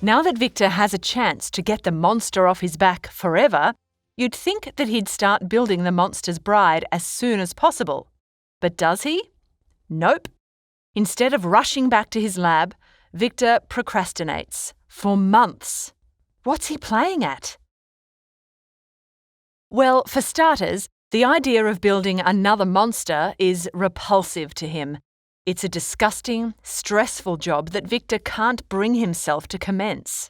Now that Victor has a chance to get the monster off his back forever, you'd think that he'd start building the monster's bride as soon as possible. But does he? Nope. Instead of rushing back to his lab, Victor procrastinates for months. What's he playing at? Well, for starters, the idea of building another monster is repulsive to him. It's a disgusting, stressful job that Victor can't bring himself to commence.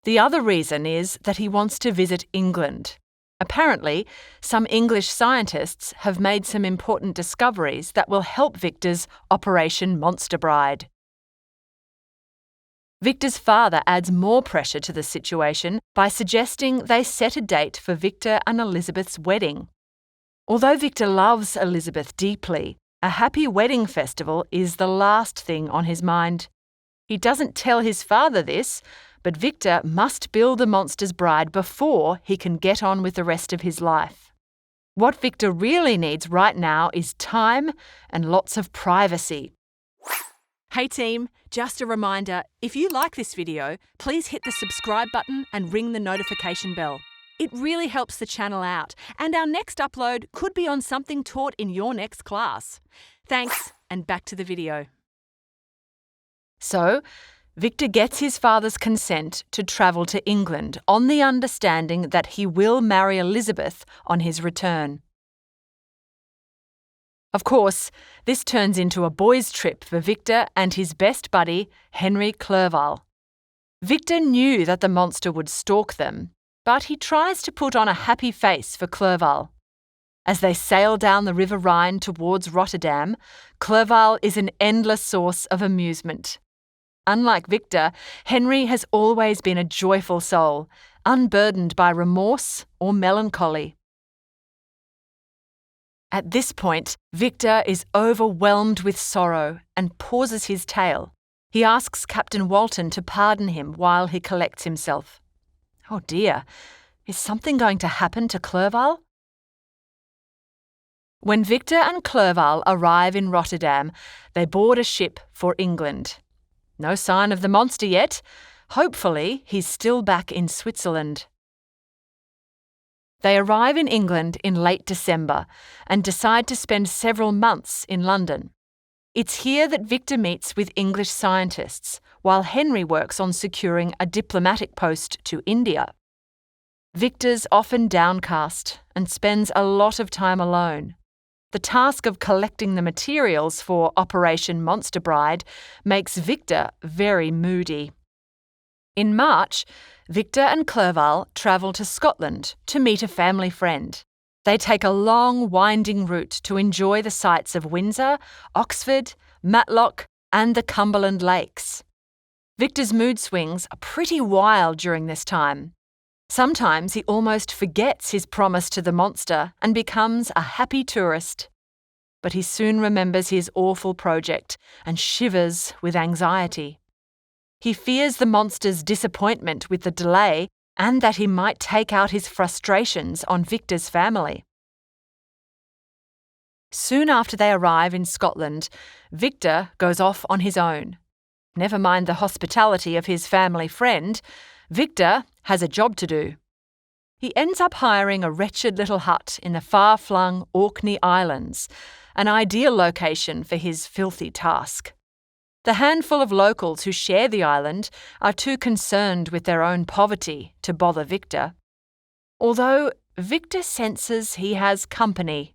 The other reason is that he wants to visit England. Apparently, some English scientists have made some important discoveries that will help Victor's Operation Monster Bride. Victor's father adds more pressure to the situation by suggesting they set a date for Victor and Elizabeth's wedding. Although Victor loves Elizabeth deeply, a happy wedding festival is the last thing on his mind. He doesn't tell his father this, but Victor must build the monster's bride before he can get on with the rest of his life. What Victor really needs right now is time and lots of privacy. Hey team, just a reminder, if you like this video, please hit the subscribe button and ring the notification bell. It really helps the channel out, and our next upload could be on something taught in your next class. Thanks, and back to the video. So, Victor gets his father's consent to travel to England on the understanding that he will marry Elizabeth on his return. Of course, this turns into a boys' trip for Victor and his best buddy, Henry Clerval. Victor knew that the monster would stalk them, but he tries to put on a happy face for Clerval. As they sail down the River Rhine towards Rotterdam, Clerval is an endless source of amusement. Unlike Victor, Henry has always been a joyful soul, unburdened by remorse or melancholy. At this point, Victor is overwhelmed with sorrow and pauses his tale. He asks Captain Walton to pardon him while he collects himself. Oh dear, is something going to happen to Clerval? When Victor and Clerval arrive in Rotterdam, they board a ship for England. No sign of the monster yet. Hopefully, he's still back in Switzerland. They arrive in England in late December and decide to spend several months in London. It's here that Victor meets with English scientists, while Henry works on securing a diplomatic post to India. Victor's often downcast and spends a lot of time alone. The task of collecting the materials for Operation Monster Bride makes Victor very moody. In March, Victor and Clerval travel to Scotland to meet a family friend. They take a long, winding route to enjoy the sights of Windsor, Oxford, Matlock, and the Cumberland Lakes. Victor's mood swings are pretty wild during this time. Sometimes he almost forgets his promise to the monster and becomes a happy tourist. But he soon remembers his awful project and shivers with anxiety. He fears the monster's disappointment with the delay and that he might take out his frustrations on Victor's family. Soon after they arrive in Scotland, Victor goes off on his own. Never mind the hospitality of his family friend, Victor has a job to do. He ends up hiring a wretched little hut in the far-flung Orkney Islands, an ideal location for his filthy task. The handful of locals who share the island are too concerned with their own poverty to bother Victor. Although Victor senses he has company.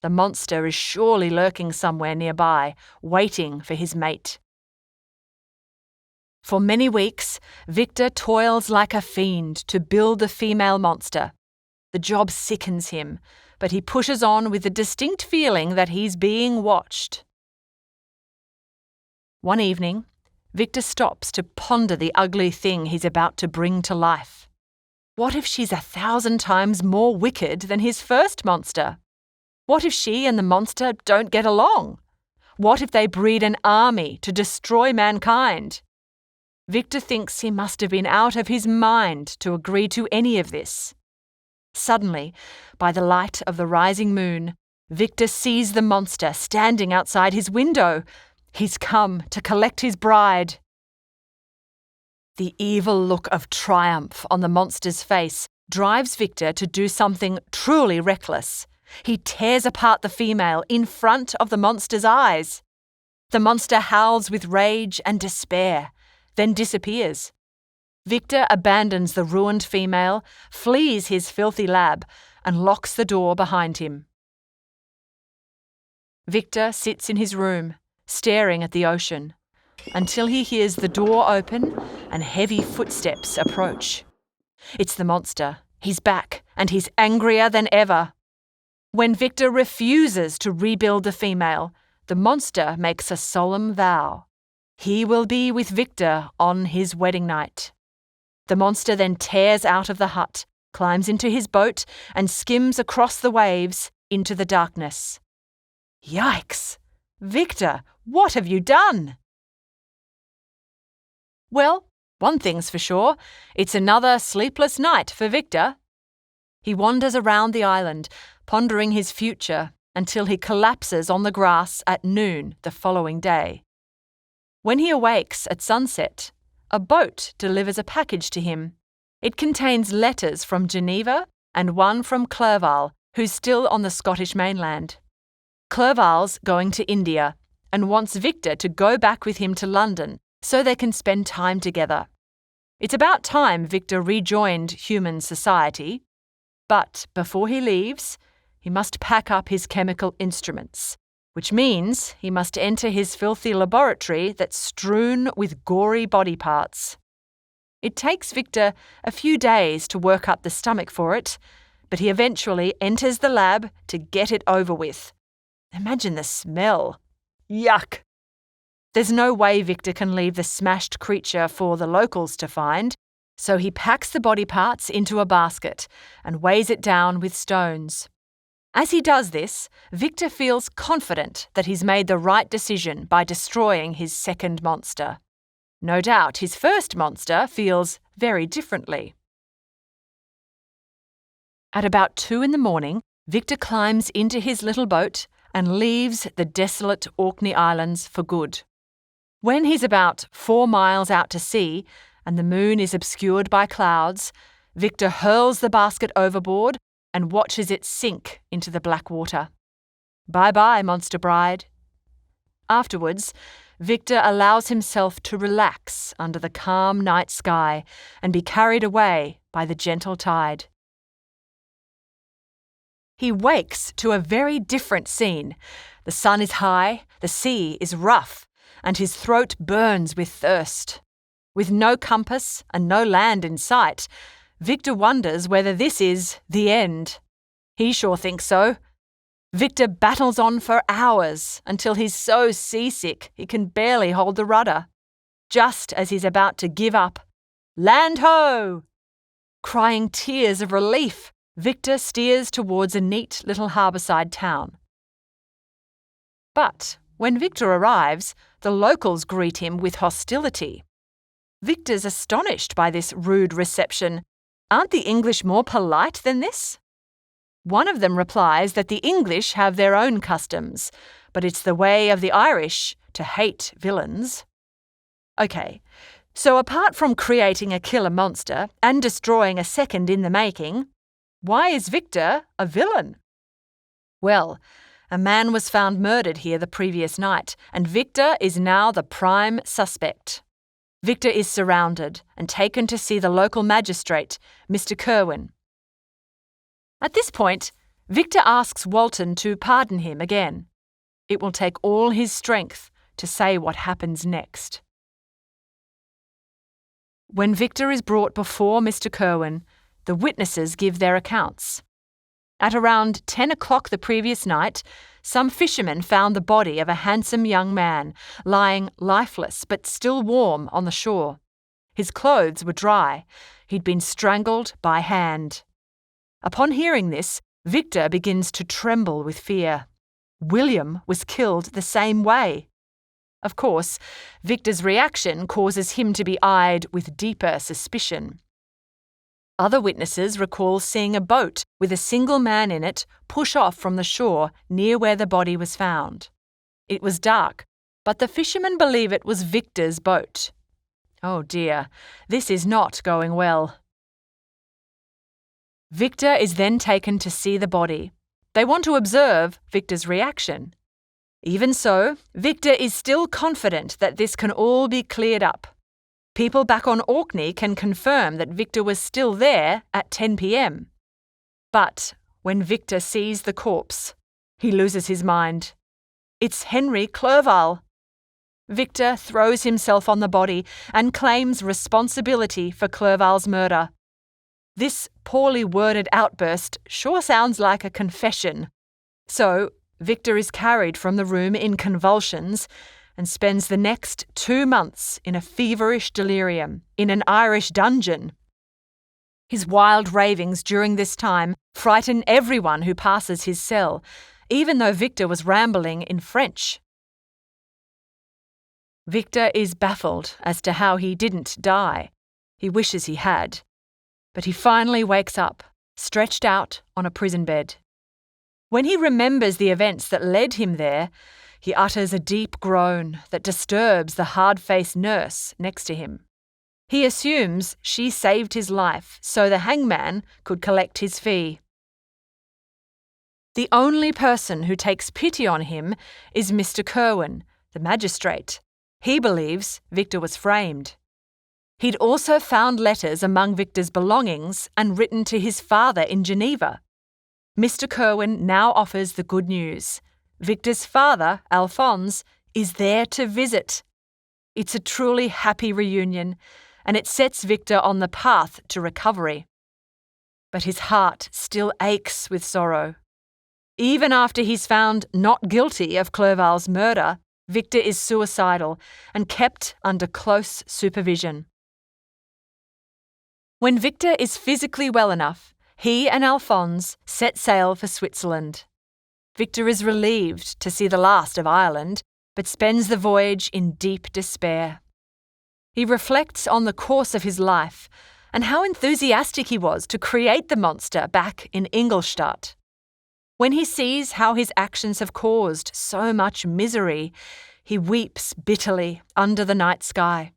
The monster is surely lurking somewhere nearby, waiting for his mate. For many weeks, Victor toils like a fiend to build the female monster. The job sickens him, but he pushes on with the distinct feeling that he's being watched. One evening, Victor stops to ponder the ugly thing he's about to bring to life. What if she's 1,000 times more wicked than his first monster? What if she and the monster don't get along? What if they breed an army to destroy mankind? Victor thinks he must have been out of his mind to agree to any of this. Suddenly, by the light of the rising moon, Victor sees the monster standing outside his window. He's come to collect his bride. The evil look of triumph on the monster's face drives Victor to do something truly reckless. He tears apart the female in front of the monster's eyes. The monster howls with rage and despair, then disappears. Victor abandons the ruined female, flees his filthy lab, and locks the door behind him. Victor sits in his room, staring at the ocean, until he hears the door open and heavy footsteps approach. It's the monster. He's back, and he's angrier than ever. When Victor refuses to rebuild the female, the monster makes a solemn vow. He will be with Victor on his wedding night. The monster then tears out of the hut, climbs into his boat, and skims across the waves into the darkness. Yikes! Victor, what have you done? Well, one thing's for sure, it's another sleepless night for Victor. He wanders around the island, pondering his future, until he collapses on the grass at noon the following day. When he awakes at sunset, a boat delivers a package to him. It contains letters from Geneva and one from Clerval, who's still on the Scottish mainland. Clerval's going to India and wants Victor to go back with him to London so they can spend time together. It's about time Victor rejoined human society, but before he leaves, he must pack up his chemical instruments, which means he must enter his filthy laboratory that's strewn with gory body parts. It takes Victor a few days to work up the stomach for it, but he eventually enters the lab to get it over with. Imagine the smell. Yuck! There's no way Victor can leave the smashed creature for the locals to find, so he packs the body parts into a basket and weighs it down with stones. As he does this, Victor feels confident that he's made the right decision by destroying his second monster. No doubt his first monster feels very differently. At about 2 a.m, Victor climbs into his little boat and leaves the desolate Orkney Islands for good. When he's about 4 miles out to sea and the moon is obscured by clouds, Victor hurls the basket overboard and watches it sink into the black water. Bye-bye, monster bride. Afterwards, Victor allows himself to relax under the calm night sky and be carried away by the gentle tide. He wakes to a very different scene. The sun is high, the sea is rough, and his throat burns with thirst. With no compass and no land in sight, Victor wonders whether this is the end. He sure thinks so. Victor battles on for hours until he's so seasick he can barely hold the rudder. Just as he's about to give up, land ho! Crying tears of relief, Victor steers towards a neat little harbourside town. But when Victor arrives, the locals greet him with hostility. Victor's astonished by this rude reception. Aren't the English more polite than this? One of them replies that the English have their own customs, but it's the way of the Irish to hate villains. Okay, so apart from creating a killer monster and destroying a second in the making, why is Victor a villain? Well, a man was found murdered here the previous night, and Victor is now the prime suspect. Victor is surrounded and taken to see the local magistrate, Mr. Kerwin. At this point, Victor asks Walton to pardon him again. It will take all his strength to say what happens next. When Victor is brought before Mr. Kerwin, the witnesses give their accounts. At around 10 o'clock the previous night, some fishermen found the body of a handsome young man lying lifeless but still warm on the shore. His clothes were dry. He'd been strangled by hand. Upon hearing this, Victor begins to tremble with fear. William was killed the same way. Of course, Victor's reaction causes him to be eyed with deeper suspicion. Other witnesses recall seeing a boat with a single man in it push off from the shore near where the body was found. It was dark, but the fishermen believe it was Victor's boat. Oh dear, this is not going well. Victor is then taken to see the body. They want to observe Victor's reaction. Even so, Victor is still confident that this can all be cleared up. People back on Orkney can confirm that Victor was still there at 10 p.m. But when Victor sees the corpse, he loses his mind. It's Henry Clerval. Victor throws himself on the body and claims responsibility for Clerval's murder. This poorly worded outburst sure sounds like a confession. So, Victor is carried from the room in convulsions and spends the next 2 months in a feverish delirium in an Irish dungeon. His wild ravings during this time frighten everyone who passes his cell, even though Victor was rambling in French. Victor is baffled as to how he didn't die. He wishes he had. But he finally wakes up, stretched out on a prison bed. When he remembers the events that led him there, he utters a deep groan that disturbs the hard-faced nurse next to him. He assumes she saved his life so the hangman could collect his fee. The only person who takes pity on him is Mr. Kerwin, the magistrate. He believes Victor was framed. He'd also found letters among Victor's belongings and written to his father in Geneva. Mr. Kerwin now offers the good news. Victor's father, Alphonse, is there to visit. It's a truly happy reunion, and it sets Victor on the path to recovery. But his heart still aches with sorrow. Even after he's found not guilty of Clerval's murder, Victor is suicidal and kept under close supervision. When Victor is physically well enough, he and Alphonse set sail for Switzerland. Victor is relieved to see the last of Ireland, but spends the voyage in deep despair. He reflects on the course of his life and how enthusiastic he was to create the monster back in Ingolstadt. When he sees how his actions have caused so much misery, he weeps bitterly under the night sky.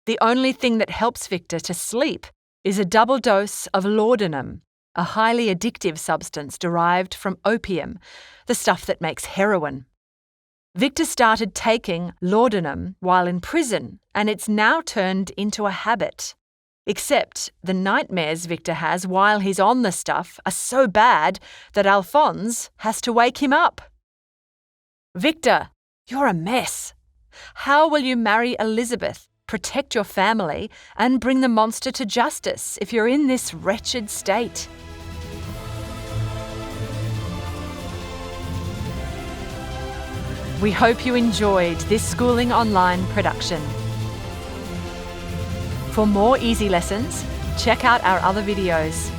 The only thing that helps Victor to sleep is a double dose of laudanum, a highly addictive substance derived from opium, the stuff that makes heroin. Victor started taking laudanum while in prison, and it's now turned into a habit. Except the nightmares Victor has while he's on the stuff are so bad that Alphonse has to wake him up. Victor, you're a mess. How will you marry Elizabeth, protect your family, and bring the monster to justice if you're in this wretched state? We hope you enjoyed this Schooling Online production. For more easy lessons, check out our other videos.